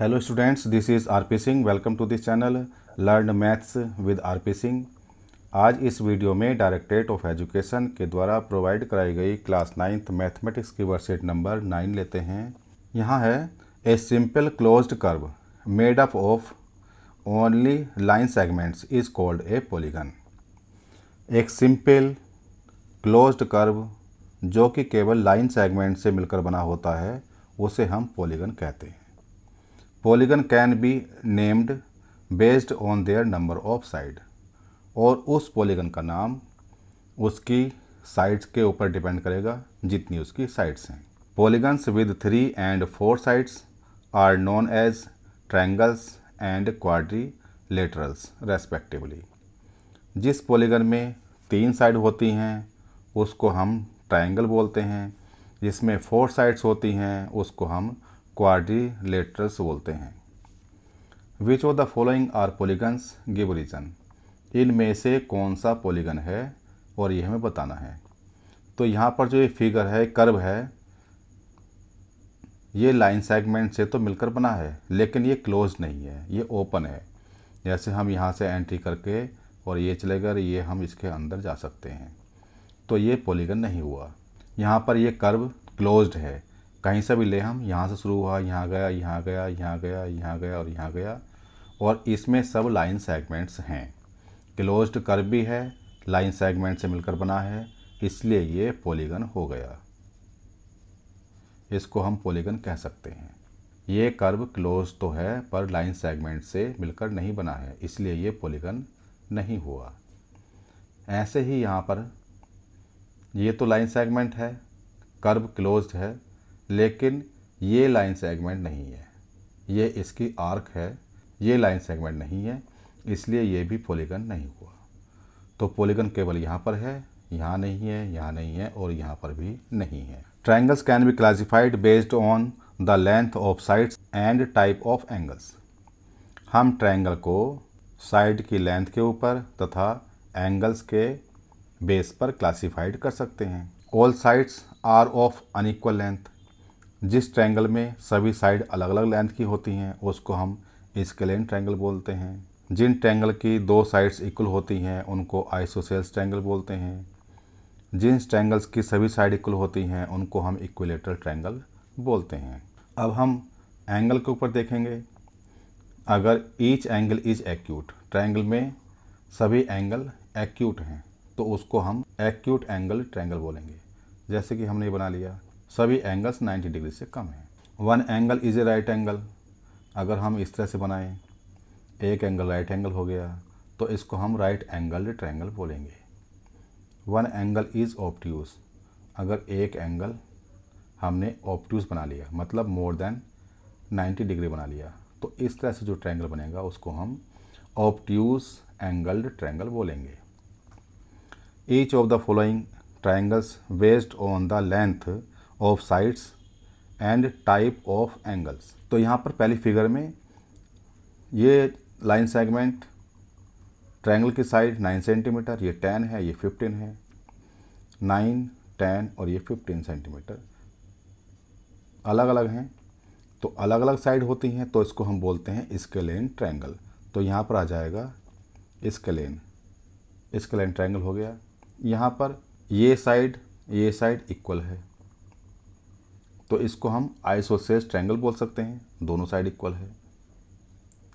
Hello students, this is RP Singh. Welcome to this channel learn maths with RP Singh. आज इस video में directorate of education के द्वारा provide कराई गई क्लास 9th मैथमेटिक्स की वर्कशीट नंबर 9 लेते हैं। यहाँ है a simple closed curve made up of only line segments is called a polygon. एक सिंपल क्लोज्ड कर्व जो कि केवल लाइन सेगमेंट से मिलकर बना होता है उसे हम पॉलीगन कहते हैं। Polygon can be named based on their number of side, और उस पॉलीगन का नाम उसकी साइड्स के ऊपर डिपेंड करेगा जितनी उसकी साइड्स हैं। Polygons with 3 and 4 sides are known as triangles and quadrilaterals respectively. जिस पॉलीगन में 3 साइड होती हैं उसको हम ट्रायंगल बोलते हैं, जिसमें 4 साइड्स होती हैं उसको हम क्वाड्रिलेटरल्स बोलते हैं। Which of the following are polygons give reason. इनमें से कौन सा पॉलीगन है और ये हमें बताना है। तो यहाँ पर जो ये फिगर है, कर्व है, ये लाइन सेगमेंट से तो मिलकर बना है लेकिन ये क्लोज नहीं है, ये ओपन है। जैसे हम यहाँ से एंट्री करके और ये चले गए, ये हम इसके अंदर जा सकते हैं, तो ये पॉलीगन नहीं हुआ। यहाँ पर ये कर्व क्लोज्ड है, कहीं से भी ले हम, यहाँ से शुरू हुआ, यहाँ गया, यहाँ गया, यहाँ गया, यहाँ गया और यहाँ गया, और इसमें सब लाइन सेगमेंट्स हैं। क्लोज्ड कर्व भी है, लाइन सेगमेंट से मिलकर बना है, इसलिए ये पॉलीगन हो गया। इसको हम पॉलीगन कह सकते हैं। ये कर्व क्लोज तो है पर लाइन सेगमेंट से मिलकर नहीं बना है, इसलिए ये पॉलीगन नहीं हुआ। ऐसे ही यहाँ पर ये तो लाइन सेगमेंट है, कर्व क्लोज्ड है, लेकिन ये लाइन सेगमेंट नहीं है, ये इसकी आर्क है, ये लाइन सेगमेंट नहीं है, इसलिए ये भी पॉलीगन नहीं हुआ। तो पॉलीगन केवल यहाँ पर है, यहाँ नहीं है, यहाँ नहीं है और यहाँ पर भी नहीं है। Triangles can be classified based on the length of sides and type of angles. हम ट्रायंगल को साइड की लेंथ के ऊपर तथा एंगल्स के बेस पर क्लासिफाइड कर सकते हैं। All sides are of unequal length. जिस ट्रायंगल में सभी साइड अलग अलग लेंथ की होती हैं उसको हम स्केलेन ट्रायंगल बोलते हैं। जिन ट्रायंगल की 2 साइड्स इक्वल होती हैं उनको आइसोसेल्स ट्रायंगल बोलते हैं। जिन ट्रायंगल्स की सभी साइड इक्वल होती हैं उनको हम इक्विलेटरल ट्रायंगल बोलते हैं। अब हम एंगल के ऊपर देखेंगे। अगर each angle is acute, triangle में सभी एंगल एक्यूट हैं तो उसको हम एक्यूट एंगल ट्रायंगल बोलेंगे। जैसे कि हमने बना लिया, सभी एंगल्स 90 डिग्री से कम हैं। 1 angle is a right angle. अगर हम इस तरह से बनाएं, एक एंगल राइट एंगल हो गया तो इसको हम राइट एंगल ट्रायंगल बोलेंगे। 1 एंगल इज ऑब्ट्यूज। अगर एक एंगल हमने ऑब्ट्यूज बना लिया, मतलब मोर देन 90 डिग्री बना लिया, तो इस तरह से जो ट्रायंगल बनेगा उसको हम ऑब्ट्यूज एंगल्ड ट्रायंगल बोलेंगे। Each of the following triangles based on the length of sides and type of angles. तो यहाँ पर पहली फिगर में ये लाइन सेगमेंट, ट्रायंगल की साइड 9 सेंटीमीटर, ये 10 है, ये 15 है। 9, 10 और ये 15 सेंटीमीटर अलग अलग हैं, तो अलग अलग साइड होती हैं, तो इसको हम बोलते हैं स्केलेन ट्रायंगल। तो यहाँ पर आ जाएगा स्केलेन ट्रायंगल हो गया। यहाँ पर ये साइड इक्वल है तो इसको हम आइसोसेल्स ट्रायंगल बोल सकते हैं, दोनों साइड इक्वल है,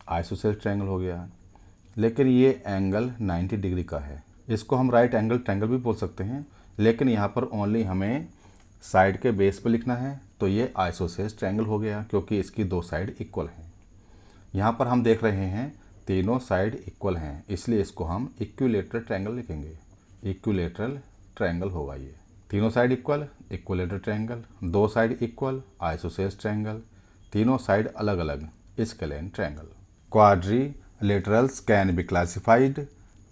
आइसोसेल्स ट्रायंगल हो गया। लेकिन ये एंगल 90 डिग्री का है, इसको हम राइट एंगल ट्रायंगल भी बोल सकते हैं, लेकिन यहाँ पर ओनली हमें साइड के बेस पर लिखना है, तो ये आइसोसेल्स ट्रायंगल हो गया क्योंकि इसकी 2 साइड इक्वल हैं। यहाँ पर हम देख रहे हैं तीनों साइड इक्वल हैं, इसलिए इसको हम इक्विलेटरल ट्रायंगल लिखेंगे। इक्विलेटरल ट्रायंगल होगा ये, तीनों side equal, equilateral triangle, 2 side equal, isosceles triangle, तीनों साइड अलग अलग, scalene triangle. Quadrilaterals can be classified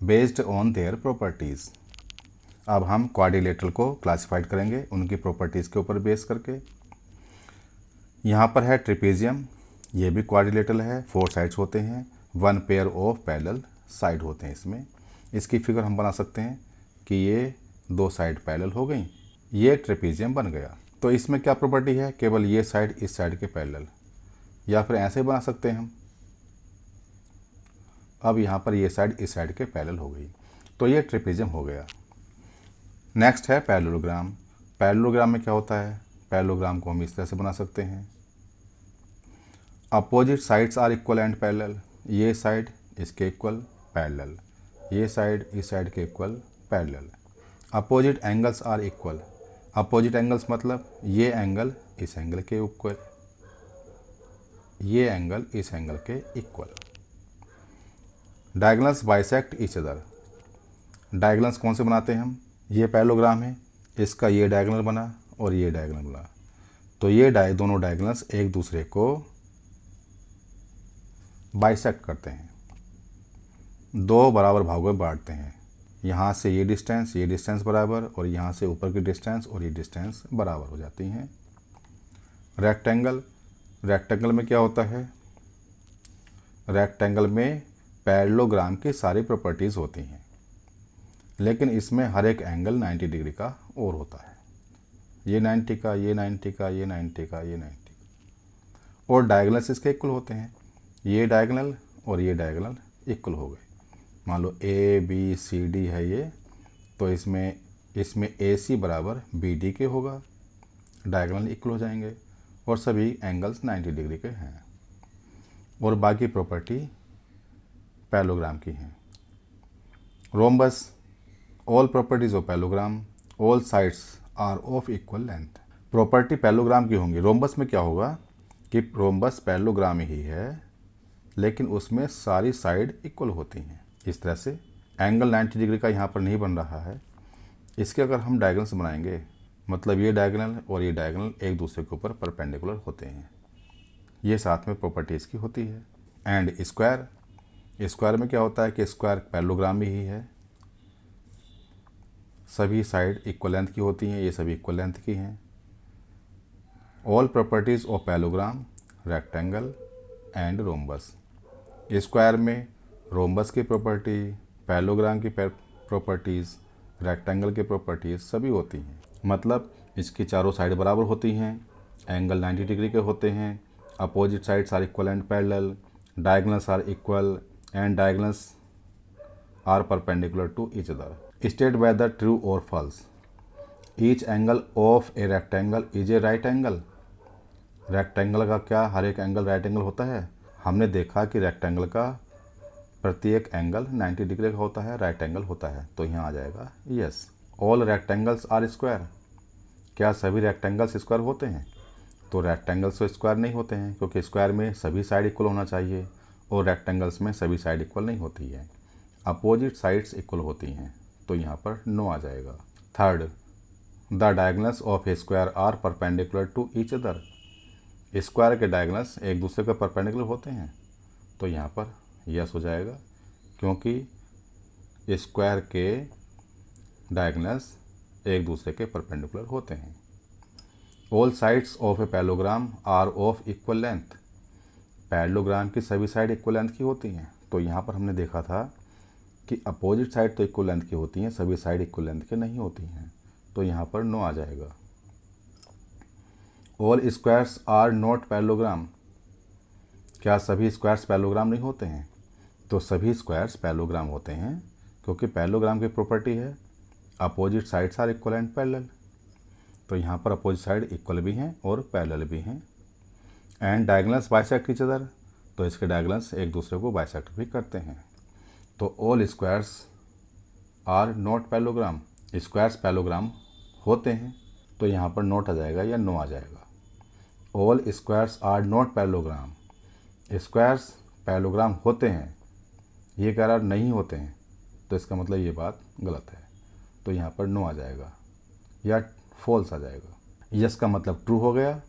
based on their properties. अब हम क्वाड्रिलेटरल को क्लासिफाइड करेंगे उनकी प्रॉपर्टीज़ के ऊपर बेस करके। यहाँ पर है ट्रिपेजियम, ये भी क्वाड्रिलेटरल है, 4 साइड्स होते हैं, 1 पेयर ऑफ पैरेलल साइड होते हैं इसमें। इसकी फिगर हम बना सकते हैं कि ये 2 साइड पैरेलल हो गई, ये ट्रेपेजियम बन गया। तो इसमें क्या प्रॉपर्टी है, केवल ये साइड इस साइड के पैरेलल, या फिर ऐसे बना सकते हैं हम। अब यहाँ पर ये साइड इस साइड के पैरेलल हो गई, तो ये ट्रिपेजियम हो गया। नेक्स्ट है पैरेललोग्राम। पैरेललोग्राम में क्या होता है? पैरेललोग्राम को हम इस तरह से बना सकते हैं, opposite sides are equal and parallel. ये साइड इसके इक्वल पैरेलल, ये साइड इस साइड के equal parallel. Opposite angles are equal. Opposite angles मतलब ये एंगल इस एंगल के इक्वल, ये एंगल इस एंगल के equal. Diagonals bisect each other. Diagonals कौन से बनाते हैं हम? ये पैरेललोग्राम है, इसका ये डायगोनल बना और ये डायगोनल बना, तो ये दोनों डायगोनल्स एक दूसरे को बाइसेक्ट करते हैं, दो बराबर भागों में बांटते हैं। यहाँ से ये डिस्टेंस बराबर, और यहाँ से ऊपर की डिस्टेंस और ये डिस्टेंस बराबर हो जाती हैं। रेक्टेंगल। रेक्टेंगल में क्या होता है? रेक्टेंगल में पैरेललोग्राम की सारी प्रॉपर्टीज़ होती हैं, लेकिन इसमें हर एक एंगल 90 डिग्री का और होता है। ये 90 का, ये 90 का, ये 90 का, ये 90 का, और डायगोनल्स इसके इक्वल होते हैं। ये डायगोनल और ये डायगोनल इक्वल हो गए। मान लो ABCD है ये, तो इसमें AC बराबर BD के होगा, डायगोनल इक्वल हो जाएंगे, और सभी एंगल्स 90 डिग्री के हैं, और बाकी प्रॉपर्टी पैरेललोग्राम की हैं। Rhombus. All properties of parallelogram, all sides are of equal length. Property parallelogram की होंगी। रोम्बस में क्या होगा कि रोम्बस पैरेललोग्राम ही है, लेकिन उसमें सारी साइड इक्वल होती हैं। इस तरह से एंगल 90 डिग्री का यहाँ पर नहीं बन रहा है। इसके अगर हम डायगोनल्स बनाएंगे, मतलब ये डायगोनल और ये डायगोनल एक दूसरे के ऊपर परपेंडिकुलर होते हैं, ये साथ में प्रॉपर्टीज़ की होती है। And square. स्क्वायर में क्या होता है कि स्क्वायर पैरेललोग्राम ही है, सभी साइड इक्वल लेंथ की होती हैं, ये सभी इक्वल लेंथ की हैं। All properties of parallelogram, rectangle and rhombus. Square में रोम्बस की प्रॉपर्टी, पैरेललोग्राम की प्रॉपर्टीज़, रेक्टेंगल की प्रॉपर्टीज़ सभी होती हैं। मतलब इसकी चारों साइड बराबर होती हैं, एंगल 90 डिग्री के होते हैं, opposite sides are equal and parallel, diagonals are equal and diagonals are perpendicular to each other. State whether true और false. Each angle of a rectangle is a right angle. Rectangle का क्या हर एक angle right angle होता है? हमने देखा कि rectangle का प्रत्येक एंगल 90 डिग्री का होता है, राइट एंगल होता है, तो यहाँ आ जाएगा yes. All rectangles are square. क्या सभी रेक्टेंगल्स स्क्वायर होते हैं? तो रेक्टेंगल्स तो स्क्वायर नहीं होते हैं, क्योंकि स्क्वायर में सभी साइड इक्वल होना चाहिए, और रेक्टेंगल्स में सभी साइड इक्वल नहीं होती है, अपोजिट साइड्स इक्वल होती हैं, तो यहाँ पर नो आ जाएगा। Third, the diagonals of a square are perpendicular to each other. Square के डायगोनल्स एक दूसरे के परपेंडिकुलर होते हैं, तो यहाँ पर यस हो जाएगा, क्योंकि स्क्वायर के डायगोनल्स एक दूसरे के परपेंडिकुलर होते हैं। All sides of a parallelogram are of equal length. Parallelogram की सभी साइड इक्वल लेंथ की होती हैं, तो यहाँ पर हमने देखा था कि अपोजिट साइड तो इक्वल लेंथ की होती हैं, सभी साइड इक्वल लेंथ की नहीं होती हैं, तो यहाँ पर नो आ जाएगा। All squares are not parallelogram. क्या सभी स्क्वायर्स पैरेललोग्राम नहीं होते हैं? तो सभी स्क्वायर्स पैरेललोग्राम होते हैं, क्योंकि पैरेललोग्राम की प्रॉपर्टी है opposite sides are equal and parallel, तो यहाँ पर अपोजिट साइड इक्वल भी हैं और पैरेलल भी हैं। And diagonals bisect each other, तो इसके डायगोनल्स एक दूसरे को बाइसेक्ट भी करते हैं, तो all squares are not parallelogram. Squares parallelogram होते हैं, तो यहाँ पर नॉट आ जाएगा या नो आ जाएगा। All squares are not parallelogram. Squares parallelogram होते हैं, ये कह रहा नहीं होते हैं, तो इसका मतलब ये बात गलत है, तो यहाँ पर नो आ जाएगा या फॉल्स आ जाएगा। यस का मतलब ट्रू हो गया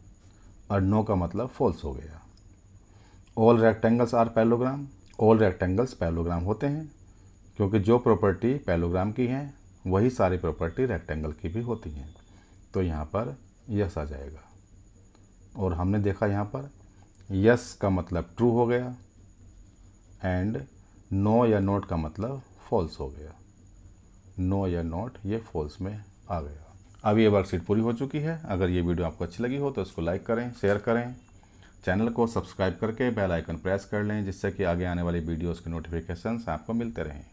और नो का मतलब फॉल्स हो गया। All rectangles are parallelogram. All rectangles parallelogram होते हैं, क्योंकि जो प्रॉपर्टी पैरेललोग्राम की हैं वही सारी प्रॉपर्टी रेक्टेंगल की भी होती हैं, तो यहाँ पर यस आ जाएगा। और हमने देखा यहाँ पर यस का मतलब ट्रू हो गया एंड नो या नोट का मतलब फॉल्स हो गया। नो या नोट ये फॉल्स में आ गया। अब ये वर्कशीट पूरी हो चुकी है। अगर ये वीडियो आपको अच्छी लगी हो तो इसको लाइक करें, शेयर करें, चैनल को सब्सक्राइब करके बेल आइकन प्रेस कर लें, जिससे कि आगे आने वाली वीडियोज़ के नोटिफिकेशंस आपको मिलते रहें।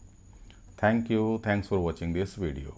Thank you, thanks for watching this video.